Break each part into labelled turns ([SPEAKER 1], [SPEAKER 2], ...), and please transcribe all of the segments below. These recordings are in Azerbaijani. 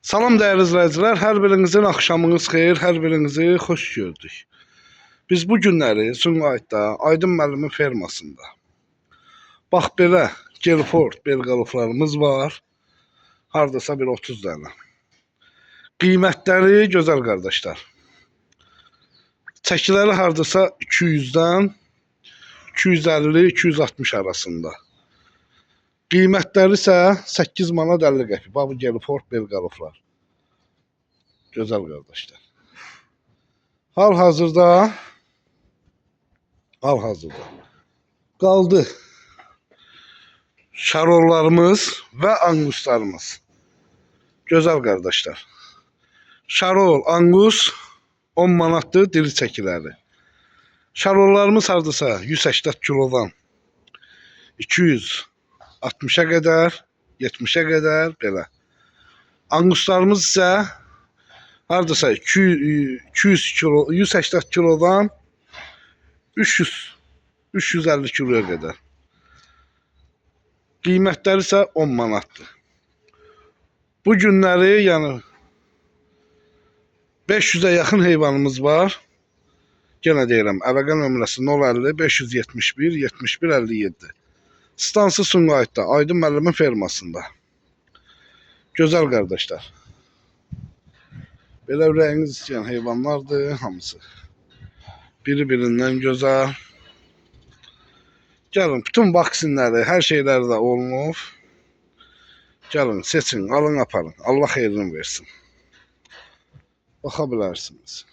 [SPEAKER 1] Salam değerli izləyicilər, hər birinizin axşamınız xeyir, hər birinizi xoş gördük. Biz bu günləri Sumqayıtda Aydın müəllimin fermasında. Bax belə Gelford belqaloflarımız var. Hardasa bir 30 dənə. Qiymətləri gözəl qardaşlar. Çəkiləri hardasa 200-dən 250-260 arasında. Qiymətləri isə 8 manat 50 qəpik. Bax bu Gelford belqaloflar. Gözəl qardaşlar. Hal-hazırda qaldı şarollarımız və anguslarımız. Gözəl qardaşlar. Şarol, angus 10 manatdır diri çəkiləri. Şarollarımız hardasa 180 kilodan 260-a qədər, 70-ə qədər belə. Anguslarımız isə hardasa 200 kilo, 180 kilodan 350 kiloya qədər. Qiymətləri isə 10 manatdır. Bu günləri yəni 500'ə yaxın heyvanımız var. Yenə deyirəm, əlaqə nömrəsi 050 571 71 57. Stansı Sumqayıtda, Aydın müəllimin fermasında. Gözəl qardaşlar. Belə ürəyiniz istəyən heyvanlardır hamısı. Biri-birindən gözəl. Gəlin, bütün vaksinləri, hər şeyləri də olunub. Gəlin, seçin, alın, aparın. Allah xeyrini versin. Baxa bilərsiniz.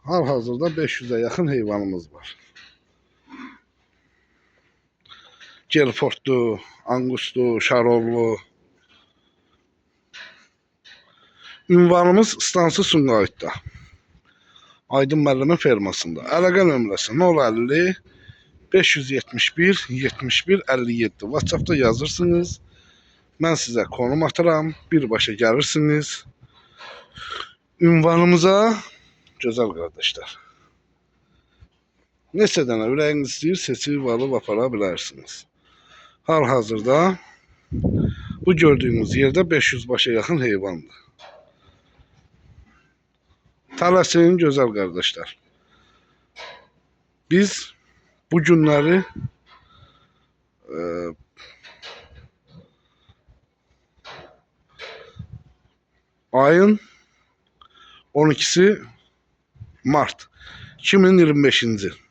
[SPEAKER 1] Hal-hazırda 500'ə yaxın heyvanımız var. Gelfordlu, anguslu, şarollu. Ünvanımız Stansı Sumqayıtda. Aydın müəllimin fermasında. Əlaqə nömrəsi 050 571 71 57. WhatsApp'da yazırsınız. Mən sizə konum atıram. Birbaşa gəlirsiniz. Ünvanımıza gözəl qardaşlar. Neçə dənə ürəyiniz istəyir, seçib alıb apara bilərsiniz. Hal-hazırda bu gördüyünüz yerdə 500 başa yaxın heyvandır. Tələsin gözəl qardaşlar. Biz bu günləri ayın 12'si Mart 2025-ci il.